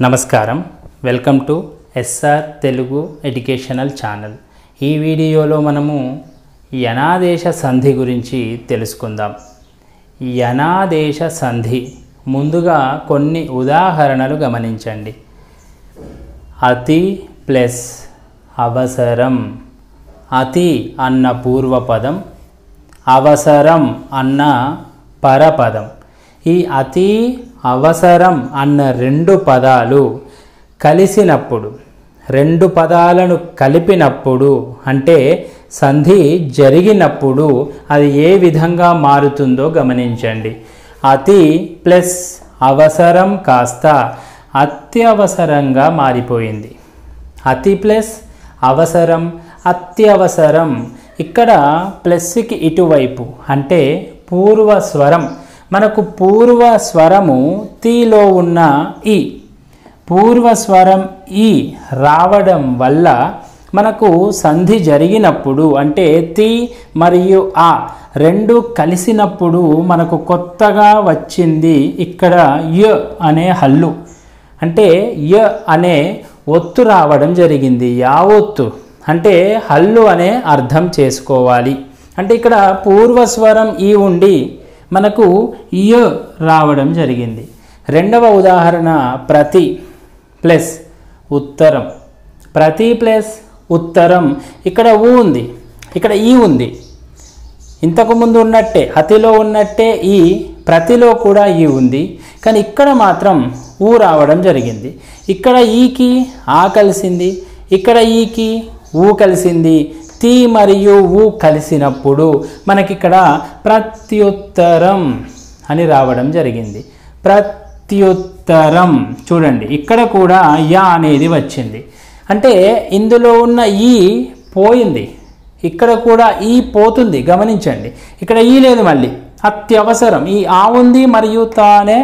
నమస్కారం welcome to SR Telugu educational channel. ఈ వీడియోలో మనము యనాదేశ సంధి గురించి తెలుసుకుందాం। యనాదేశ సంధి ముందుగా కొన్ని ఉదాహరణలు గమనించండి। అతి ప్లస్ అవసరం, అతి అన్న పూర్వపదం, అవసరం అన్న పరపదం। ఈ అతి అవసరం అన్న రెండు పదాలు కలిసినప్పుడు, రెండు పదాలను కలిపినప్పుడు అంటే సంధి జరిగినప్పుడు అది ఏ విధంగా మారుతుందో గమనించండి। అతి ప్లస్ అవసరం కాస్త అత్యవసరంగా మారిపోయింది। అతి ప్లస్ అవసరం అత్యవసరం। ఇక్కడ ప్లస్కి ఇటువైపు అంటే పూర్వస్వరం, మనకు పూర్వస్వరము తీలో ఉన్న ఈ పూర్వస్వరం ఈ రావడం వల్ల మనకు సంధి జరిగినప్పుడు అంటే తి మరియు ఆ రెండు కలిసినప్పుడు మనకు కొత్తగా వచ్చింది ఇక్కడ య అనే హల్లు, అంటే య అనే ఒత్తు రావడం జరిగింది। యావొత్తు అంటే హల్లు అనే అర్థం చేసుకోవాలి। అంటే ఇక్కడ పూర్వస్వరం ఈ ఉండి మనకు య రావడం జరిగింది। రెండవ ఉదాహరణ ప్రతి ప్లస్ ఉత్తరం। ప్రతి ప్లస్ ఉత్తరం, ఇక్కడ ఊ ఉంది, ఇక్కడ ఈ ఉంది। ఇంతకుముందు ఉన్నట్టే అతిలో ఉన్నట్టే ఈ ప్రతిలో కూడా ఈ ఉంది, కానీ ఇక్కడ మాత్రం ఊ రావడం జరిగింది। ఇక్కడ ఈకి ఆ కలిసింది, ఇక్కడ ఈకి ఊ కలిసింది। తి మరియు ఊ కలిసినప్పుడు మనకిక్కడ ప్రత్యుత్తరం అని రావడం జరిగింది। ప్రత్యుత్తరం చూడండి, ఇక్కడ కూడా యా అనేది వచ్చింది, అంటే ఇందులో ఉన్న ఈ పోయింది, ఇక్కడ కూడా ఈ పోతుంది। గమనించండి, ఇక్కడ ఈ లేదు, మళ్ళీ అత్యవసరం ఈ ఆ ఉంది మరియు తానే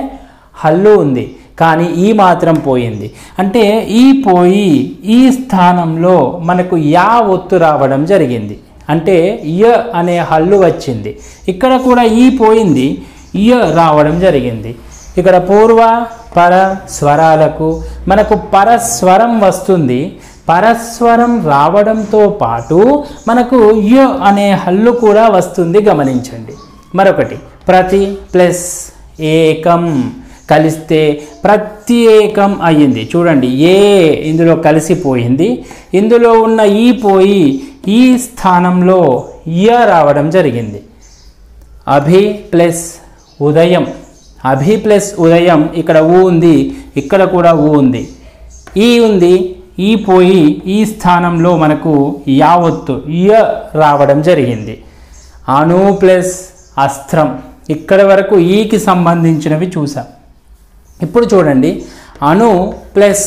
హల్లు ఉంది, కానీ ఈ మాత్రం పోయింది। అంటే ఈ పోయి ఈ స్థానంలో మనకు యా ఒత్తు రావడం జరిగింది, అంటే య అనే హల్లు వచ్చింది। ఇక్కడ కూడా ఈ పోయింది, య రావడం జరిగింది। ఇక్కడ పూర్వ పర స్వరాలకు మనకు పరస్వరం వస్తుంది। పరస్వరం రావడంతో పాటు మనకు య అనే హల్లు కూడా వస్తుంది, గమనించండి। మరొకటి ప్రతి ప్లస్ ఏకం కలిస్తే ప్రత్యేకం అయ్యింది। చూడండి, ఏ ఇందులో కలిసిపోయింది, ఇందులో ఉన్న ఈ పోయి ఈ స్థానంలో య రావడం జరిగింది। అభి ప్లస్ ఉదయం, అభి ప్లస్ ఉదయం, ఇక్కడ ఊ ఉంది, ఇక్కడ కూడా ఊ ఉంది, ఈ ఉంది, ఈ పోయి ఈ స్థానంలో మనకు యావత్తు య రావడం జరిగింది। అణు ప్లస్ అస్త్రం, ఇక్కడ వరకు ఈకి సంబంధించినవి చూసాం। ఇప్పుడు చూడండి, అణు ప్లస్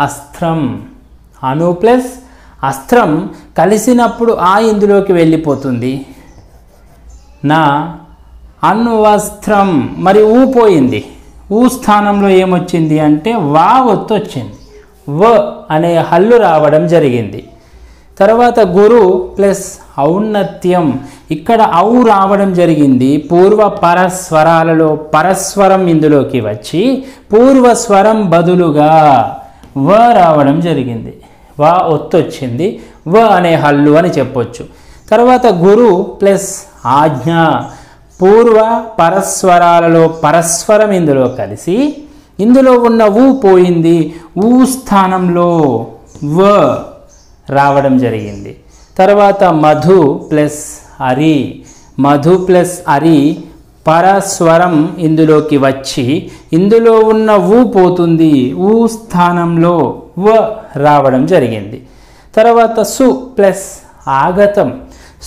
అస్త్రం, అణు ప్లస్ అస్త్రం కలిసినప్పుడు ఆ ఇందులోకి వెళ్ళిపోతుంది। నా అణ్వస్త్రం మరి ఊ పోయింది, ఊ స్థానంలో ఏమొచ్చింది అంటే వా ఒత్తు వచ్చింది, వ అనే హల్లు రావడం జరిగింది। తర్వాత గురు ప్లస్ ఔన్నత్యం, ఇక్కడ ఔ రావడం జరిగింది। పూర్వ పరస్వరాలలో పరస్వరం ఇందులోకి వచ్చి పూర్వస్వరం బదులుగా వ రావడం జరిగింది, వా ఒత్తు వచ్చింది, వ అనే హల్లు అని చెప్పొచ్చు। తర్వాత గురు ప్లస్ ఆజ్ఞ, పూర్వ పరస్వరాలలో పరస్వరం ఇందులో కలిసి ఇందులో ఉన్న ఊ పోయింది, ఊ స్థానంలో వ రావడం జరిగింది। తర్వాత మధు ప్లస్ అరి, మధు ప్లస్ అరి పరస్వరం ఇందులోకి వచ్చి ఇందులో ఉన్న ఊ పోతుంది, ఊ స్థానంలో వ రావడం జరిగింది। తర్వాత సు ప్లస్ ఆగతం,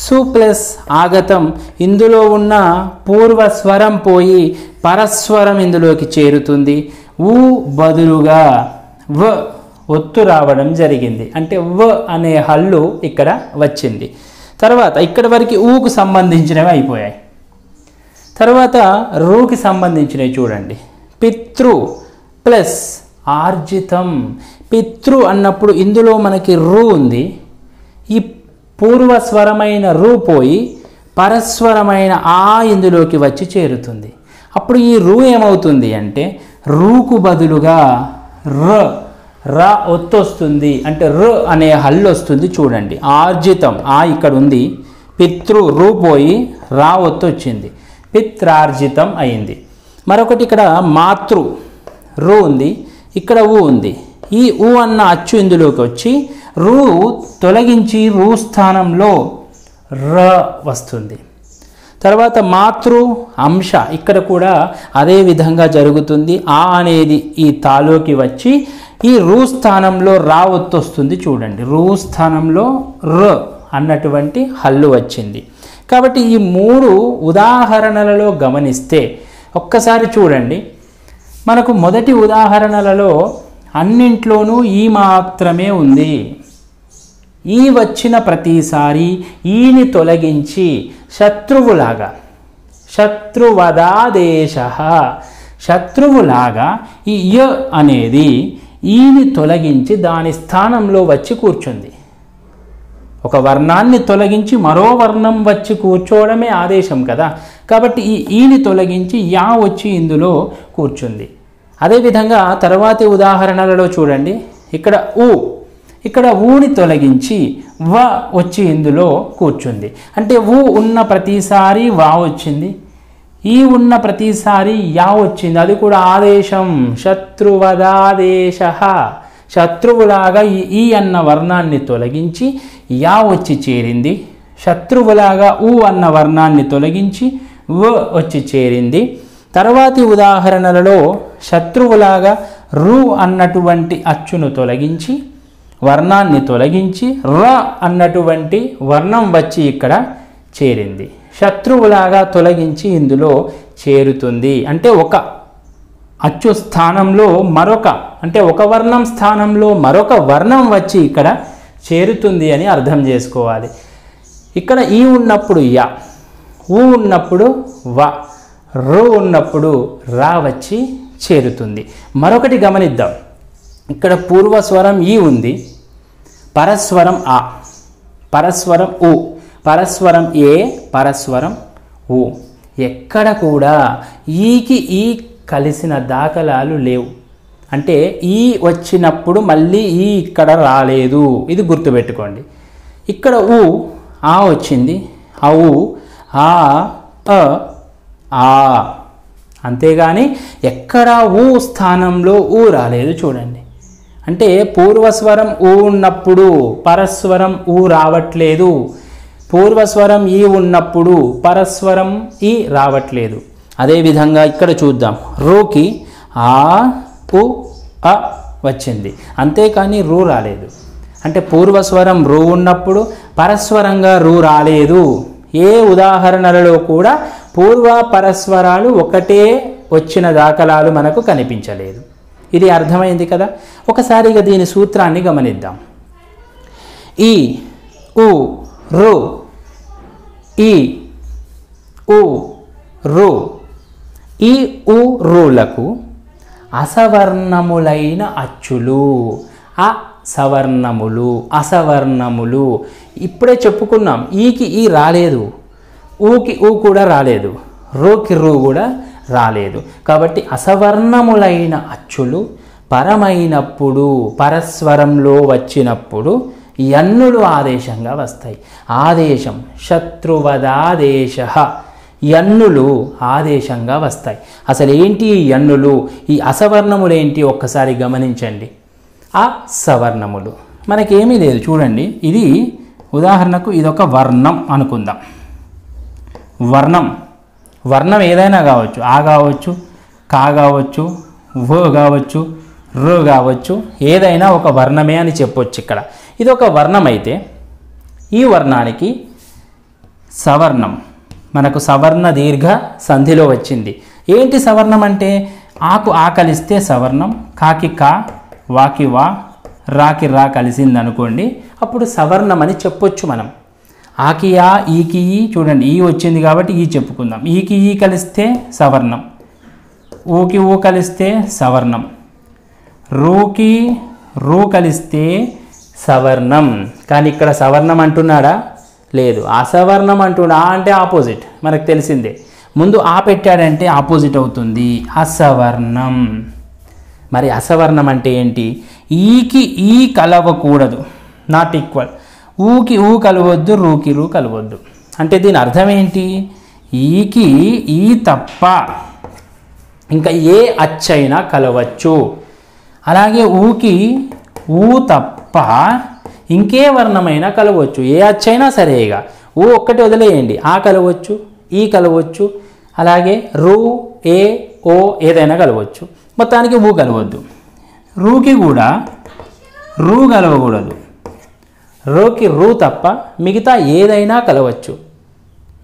సు ప్లస్ ఆగతం, ఇందులో ఉన్న పూర్వస్వరం పోయి పరస్వరం ఇందులోకి చేరుతుంది, ఊ బదులుగా వ ఒత్తు రావడం జరిగింది, అంటే వ అనే హల్లు ఇక్కడ వచ్చింది। తర్వాత ఇక్కడ వరకు ఊకు సంబంధించినవి అయిపోయాయి। తర్వాత రూకి సంబంధించినవి చూడండి, పితృ ప్లస్ ఆర్జితం। పితృ అన్నప్పుడు ఇందులో మనకి రు ఉంది, ఈ పూర్వస్వరమైన రు పోయి పరస్వరమైన ఆ ఇందులోకి వచ్చి చేరుతుంది। అప్పుడు ఈ రు ఏమవుతుంది అంటే రూకు బదులుగా ర రా ఒత్తు వస్తుంది అంటే ర అనే హల్లు వస్తుంది చూడండి. ఆర్జితం ఆ ఇక్కడ ఉంది, పితృ రు పోయి రా ఒత్తు వచ్చింది, పిత్రార్జితం అయింది. మరొకటి ఇక్కడ మాతృ రు ఉంది, ఇక్కడ ఊ ఉంది. ఈ ఊ అన్న అచ్చు ఇందులోకి వచ్చి రు తొలగించి రూ స్థానంలో ర వస్తుంది. తర్వాత మాతృ అంశ ఇక్కడ కూడా అదే విధంగా జరుగుతుంది. ఆ అనేది ఈ తాలోకి వచ్చి ఈ రూ స్థానంలో రా ఒత్తు వస్తుంది చూడండి. రూ స్థానంలో ర అన్నటువంటి హల్లు వచ్చింది. కాబట్టి ఈ 3 ఉదాహరణలలో గమనిస్తే ఒక్కసారి చూడండి, మనకు మొదటి ఉదాహరణలలో అన్నింట్లోనూ ఈ మాత్రమే ఉంది. ఈ వచ్చిన ప్రతిసారి ఈని తొలగించి శత్రువులాగా, శత్రువదాదేశ శత్రువులాగా ఈ య అనేది ఈని తొలగించి దాని స్థానంలో వచ్చి కూర్చుంది. ఒక వర్ణాన్ని తొలగించి మరో వర్ణం వచ్చి కూర్చోవడమే ఆదేశం కదా. కాబట్టి ఈ ఈని తొలగించి యా వచ్చి ఇందులో కూర్చుంది. అదేవిధంగా తర్వాతి ఉదాహరణలలో చూడండి, ఇక్కడ ఊని తొలగించి వ వచ్చి ఇందులో కూర్చుంది. అంటే ఊ ఉన్న ప్రతిసారి వా వచ్చింది, ఈ ఉన్న ప్రతిసారి యా వచ్చింది. అది కూడా ఆదేశం, శత్రువదాదేశ శత్రువులాగా ఈ అన్న వర్ణాన్ని తొలగించి యా వచ్చి చేరింది. శత్రువులాగా ఊ అన్న వర్ణాన్ని తొలగించి వ వచ్చి చేరింది. తర్వాతి ఉదాహరణలలో శత్రువులాగా రు అన్నటువంటి అచ్చును తొలగించి వర్ణాన్ని తొలగించి ర అన్నటువంటి వర్ణం వచ్చి ఇక్కడ చేరింది. శత్రువులాగా తొలగించి ఇందులో చేరుతుంది. అంటే ఒక అచ్చు స్థానంలో మరొక, అంటే ఒక వర్ణం స్థానంలో మరొక వర్ణం వచ్చి ఇక్కడ చేరుతుంది అని అర్థం చేసుకోవాలి. ఇక్కడ ఈ ఉన్నప్పుడు యా, ఊ ఉన్నప్పుడు వ, రు ఉన్నప్పుడు రా వచ్చి చేరుతుంది. మరొకటి గమనిద్దాం, ఇక్కడ పూర్వస్వరం ఈ ఉంది, పరస్వరం ఆ, పరస్వరం ఉ, పరస్వరం ఏ, పరస్వరం ఊ. ఎక్కడ కూడా ఈకి ఈ కలిసిన దాఖలాలు లేవు. అంటే ఈ వచ్చినప్పుడు మళ్ళీ ఈ ఇక్కడ రాలేదు, ఇది గుర్తుపెట్టుకోండి. ఇక్కడ ఊ ఆ వచ్చింది, ఆ ఊ ఆ ఆ, అంతేగాని ఎక్కడా ఊ స్థానంలో ఊ రాలేదు చూడండి. అంటే పూర్వస్వరం ఊ ఉన్నప్పుడు పరస్వరం ఊ రావట్లేదు, పూర్వస్వరం ఈ ఉన్నప్పుడు పరస్వరం ఈ రావట్లేదు. అదేవిధంగా ఇక్కడ చూద్దాం, రూకి ఆ ఉ అ వచ్చింది, అంతేకాని రూ రాలేదు. అంటే పూర్వస్వరం రూ ఉన్నప్పుడు పరస్వరంగా రూ రాలేదు. ఏ ఉదాహరణలలో కూడా పూర్వ పరస్వరాలు ఒకటే వచ్చిన దాఖలాలు మనకు కనిపించలేదు. ఇది అర్థమైంది కదా. ఒకసారిగా దీని సూత్రాన్ని గమనిద్దాం. ఈ ఉ రు, ఈ ఉ రు, ఈ ఉ రులకు అసవర్ణములైన అచ్చులు, సవర్ణములు, అసవర్ణములు. ఇప్పుడే చెప్పుకున్నాం, ఈకి ఈ రాలేదు, ఊకి ఊ కూడా రాలేదు, రూకి రూ కూడా రాలేదు. కాబట్టి అసవర్ణములైన అచ్చులు పరమైనప్పుడు, పరస్వరంలో వచ్చినప్పుడు యన్నులు ఆదేశంగా వస్తాయి. ఆదేశం శత్రువదాదేశ, యన్నులు ఆదేశంగా వస్తాయి. అసలు ఏంటి ఈ యన్నులు, ఈ అసవర్ణములు ఏంటి ఒక్కసారి గమనించండి. అసవర్ణములు మనకేమీ లేదు చూడండి. ఇది ఉదాహరణకు ఇదొక వర్ణం అనుకుందాం. వర్ణం ఏదైనా కావచ్చు, ఆ కావచ్చు, కా కావచ్చు, వ కావచ్చు, రు కావచ్చు, ఏదైనా ఒక వర్ణమే అని చెప్పొచ్చు. ఇక్కడ ఇది ఒక వర్ణం అయితే ఈ వర్ణానికి సవర్ణం, మనకు సవర్ణ దీర్ఘ సంధిలో వచ్చింది. ఏంటి సవర్ణం అంటే ఆకు ఆ కలిస్తే సవర్ణం, కాకి కా, వాకి వా, రాకి రా కలిసింది అనుకోండి, అప్పుడు సవర్ణం అని చెప్పొచ్చు మనం. ఆకి ఆ, ఈకి ఈ, చూడండి ఈ వచ్చింది కాబట్టి ఈ చెప్పుకుందాం. ఈకి ఈ కలిస్తే సవర్ణం, ఊకి ఊ కలిస్తే సవర్ణం, రూకి రూ కలిస్తే సవర్ణం. కానీ ఇక్కడ సవర్ణం అంటున్నాడా? లేదు, అసవర్ణం అంటున్నా. అంటే ఆపోజిట్, మనకు తెలిసిందే. ముందు ఆ పెట్టాడంటే ఆపోజిట్ అవుతుంది, అసవర్ణం. మరి అసవర్ణం అంటే ఏంటి? ఈకి ఈ కలవకూడదు, నాట్ ఈక్వల్. ఊకి ఊ కలవద్దు, రూకి రూ కలవద్దు. అంటే దీని అర్థం ఏంటి? ఈకి ఈ తప్ప ఇంకా ఏ అచ్చైనా కలవచ్చు. అలాగే ఊకి ఊ తప్ప ఇంకే వర్ణమైనా కలవచ్చు. ఏ అచ్చైనా సరేగా. ఊ ఒక్కటి వదిలేయండి, ఆ కలవచ్చు, ఈ కలవచ్చు, అలాగే రూ, ఏ, ఓ ఏదైనా కలవచ్చు. మొత్తానికి ఊ కలవద్దు. రూకి కూడా రూ కలవకూడదు. రూకి రూ తప్ప మిగతా ఏదైనా కలవచ్చు.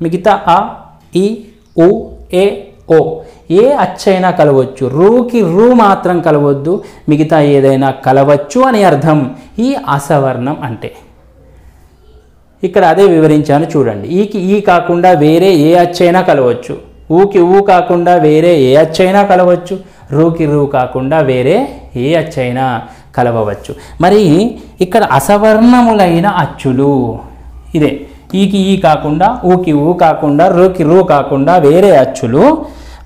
మిగతా అ, ఈ, ఉ, ఏ, ఓ ఏ అచ్చైనా కలవచ్చు. రూకి రూ మాత్రం కలవద్దు, మిగతా ఏదైనా కలవచ్చు అని అర్థం ఈ అసవర్ణం అంటే. ఇక్కడ అదే వివరించాను చూడండి. ఈకి ఈ కాకుండా వేరే ఏ అచ్చైనా కలవచ్చు. ఊకి ఊ కాకుండా వేరే ఏ అచ్చైనా కలవచ్చు. రూకి రూ కాకుండా వేరే ఏ అచ్చైనా కలవవచ్చు. మరి ఇక్కడ అసవర్ణములైన అచ్చులు ఇదే. ఈకి ఈ కాకుండా, ఊకి ఊ కాకుండా, రూకి రూ కాకుండా వేరే అచ్చులు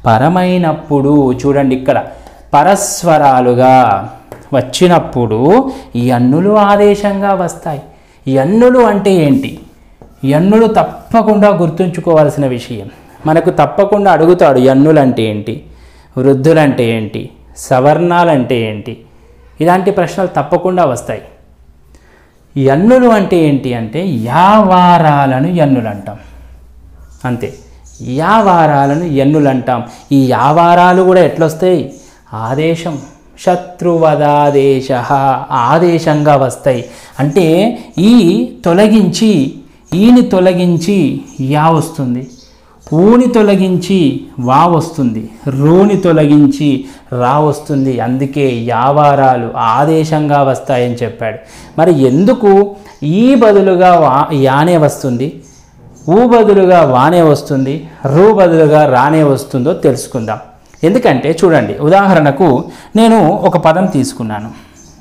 పరమైనప్పుడు చూడండి, ఇక్కడ పరస్వరాలుగా వచ్చినప్పుడు ఈ అన్నులు ఆదేశంగా వస్తాయి. ఈ అన్నులు అంటే ఏంటి? ఈ అన్నులు తప్పకుండా గుర్తుంచుకోవాల్సిన విషయం. మనకు తప్పకుండా అడుగుతాడు అన్నులు అంటే ఏంటి, వృద్ధులంటే ఏంటి, సవర్ణాలంటే ఏంటి, ఇలాంటి ప్రశ్నలు తప్పకుండా వస్తాయి. ఈ అన్నులు అంటే ఏంటి అంటే యావారాలను ఎన్నులు అంటాం. అంతే, యావారాలను ఎన్నులు అంటాం. ఈ యావారాలు కూడా ఎట్లొస్తాయి? ఆదేశం, శత్రువదాదేశ ఆదేశంగా వస్తాయి. అంటే ఈ తొలగించి ఈని తొలగించి యా వస్తుంది, ఊని తొలగించి వా వస్తుంది, రూని తొలగించి రా వస్తుంది. అందుకే యావారాలు ఆదేశంగా వస్తాయని చెప్పాడు. మరి ఎందుకు ఈ బదులుగా యానే వస్తుంది, ఊ బదులుగా వానే వస్తుంది, రూ బదులుగా రానే వస్తుందో తెలుసుకుందాం. ఎందుకంటే చూడండి, ఉదాహరణకు నేను ఒక పదం తీసుకున్నాను.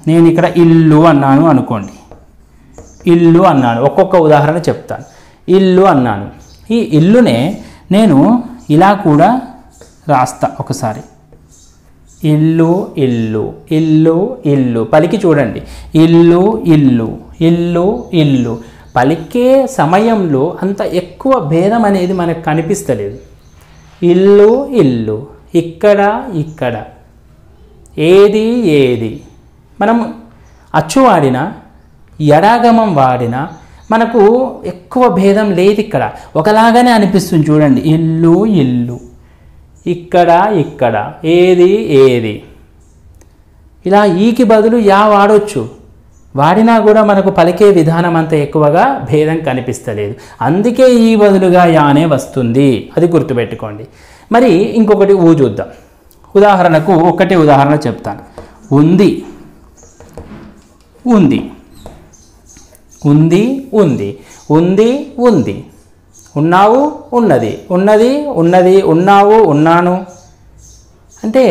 నేను ఇక్కడ ఇల్లు అన్నాను అనుకోండి. ఇల్లు అన్నాను, ఒక్కొక్క ఉదాహరణ చెప్తాను. ఇల్లు అన్నాను. ఈ ఇల్లునే నేను ఇలా కూడా రాస్తా ఒకసారి. ఇల్లు ఇల్లు, ఇల్లు ఇల్లు పలికి చూడండి. ఇల్లు ఇల్లు, ఇల్లు ఇల్లు పలికే సమయంలో అంత ఎక్కువ భేదం అనేది మనకు కనిపిస్తలేదు. ఇల్లు ఇల్లు, ఇక్కడ ఇక్కడ, ఏది ఏది. మనం అచ్చు వాడినా ఎడాగమం వాడినా మనకు ఎక్కువ భేదం లేదు. ఇక్కడ ఒకలాగానే అనిపిస్తుంది చూడండి. ఇల్లు ఇల్లు, ఇక్కడ ఇక్కడ, ఏది ఏది. ఇలా ఈకి బదులు యా వాడవచ్చు. వాడినా కూడా మనకు పలికే విధానం అంత ఎక్కువగా భేదం కనిపిస్తలేదు. అందుకే ఈ బదులుగా యానే వస్తుంది, అది గుర్తుపెట్టుకోండి. మరి ఇంకొకటి ఊ చూద్దాం. ఉదాహరణకు ఒకటే ఉదాహరణ చెప్తాను. ఉంది ఉంది, ఉంది ఉంది, ఉంది ఉంది, ఉన్నావు ఉన్నది, ఉన్నది ఉన్నది, ఉన్నావు ఉన్నాను. అంటే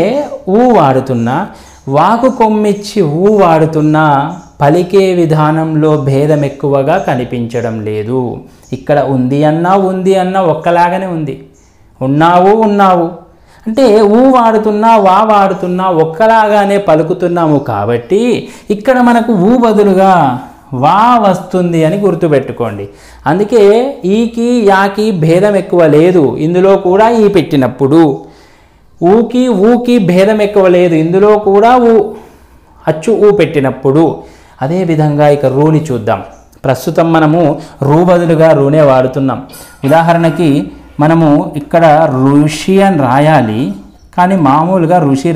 ఊ వాడుతున్నా, వాకు కొమ్మిచ్చి ఊ వాడుతున్నా పలికే విధానంలో భేదం ఎక్కువగా కనిపించడం లేదు. ఇక్కడ ఉంది అన్నా ఒక్కలాగానే ఉంది. ఉన్నావు ఉన్నావు అంటే ఊ వాడుతున్నా వా వాడుతున్నా ఒక్కలాగానే పలుకుతున్నాము. కాబట్టి ఇక్కడ మనకు ఊ బదులుగా వా వస్తుంది అని గుర్తుపెట్టుకోండి. అందుకే ఈకి యాకి భేదం ఎక్కువ లేదు. ఇందులో కూడా ఈ పెట్టినప్పుడు ఊకి ఊకి భేదం ఎక్కువ లేదు. ఇందులో కూడా ఊ అచ్చు ఊ పెట్టినప్పుడు. అదేవిధంగా ఇక రూని చూద్దాం. ప్రస్తుతం మనము రూ బదులుగా రూనే వాడుతున్నాం. ఉదాహరణకి మనము ఇక్కడ ఋషి అని రాయాలి, కానీ మామూలుగా ఋషి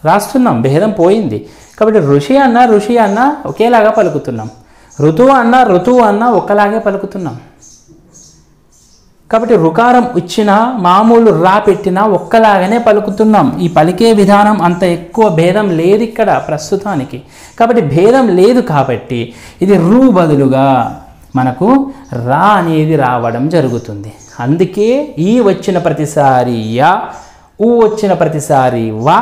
రాస్తున్నాం, భేదం పోయింది. కాబట్టి ఋషి అన్న ఒకేలాగా పలుకుతున్నాం. ఋతువు అన్న ఒక్కలాగే పలుకుతున్నాం. కాబట్టి రుకారం ఇచ్చినా మామూలు రా పెట్టినా ఒక్కలాగానే పలుకుతున్నాం. ఈ పలికే విధానం అంత ఎక్కువ భేదం లేదు ఇక్కడ ప్రస్తుతానికి. కాబట్టి భేదం లేదు కాబట్టి ఇది రూ బదులుగా మనకు రా అనేది రావడం జరుగుతుంది. అందుకే ఈ వచ్చిన ప్రతిసారి యా, ఊ వచ్చిన ప్రతిసారి వా,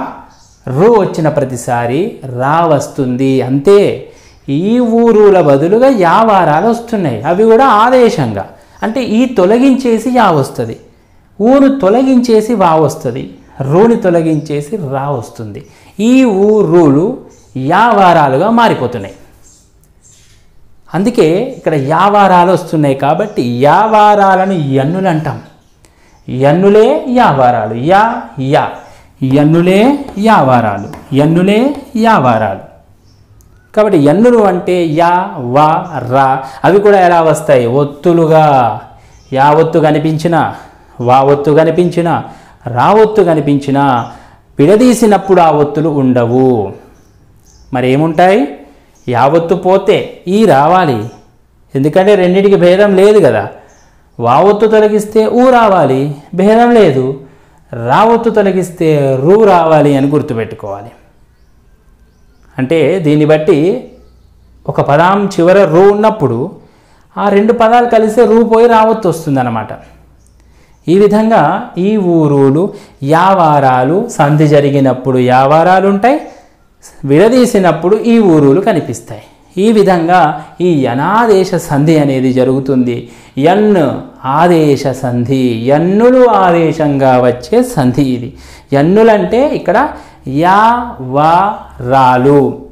రూ వచ్చిన ప్రతిసారి రా వస్తుంది. అంతే. ఈ ఊరుల బదులుగా యా వారాలు వస్తున్నాయి. అవి కూడా ఆదేశంగా. అంటే ఈ తొలగించేసి యా వస్తుంది, ఊను తొలగించేసి వా వస్తుంది, రూని తొలగించేసి రా వస్తుంది. ఈ ఊరులు యావారాలుగా మారిపోతున్నాయి. అందుకే ఇక్కడ యావారాలు వస్తున్నాయి కాబట్టి యావారాలను ఎన్నులు అంటాం. ఎన్నులే యావారాలు. ఎన్నులే యావారాలు. ఎన్నులే యావారాలు. కాబట్టి ఎన్నులు అంటే యా, వా, రా అవి కూడా ఎలా వస్తాయి? ఒత్తులుగా. యా ఒత్తు కనిపించినా, వా ఒత్తు కనిపించినా, రా ఒత్తు కనిపించినా విడదీసినప్పుడు ఆ ఒత్తులు ఉండవు. మరి ఏముంటాయి? యావత్తు పోతే ఈ రావాలి, ఎందుకంటే రెండింటికి భేదం లేదు కదా. వావత్తు తొలగిస్తే ఊ రావాలి, భేదం లేదు. రావత్తు తొలగిస్తే రూ రావాలి అని గుర్తుపెట్టుకోవాలి. అంటే దీన్ని బట్టి ఒక పదం చివర రూ ఉన్నప్పుడు ఆ రెండు పదాలు కలిస్తే రూ పోయి రావత్తు వస్తుందన్నమాట. ఈ విధంగా ఈ ఊరులు యావారాలు సంధి జరిగినప్పుడు యావారాలు ఉంటాయి, విడదీసినప్పుడు ఈ ఊరులు కనిపిస్తాయి. ఈ విధంగా ఈ యనాదేశ సంధి అనేది జరుగుతుంది. యన్ ఆదేశ సంధి, యన్నులు ఆదేశంగా వచ్చే సంధి ఇది. యన్నులంటే ఇక్కడ యా, వా, రాలు.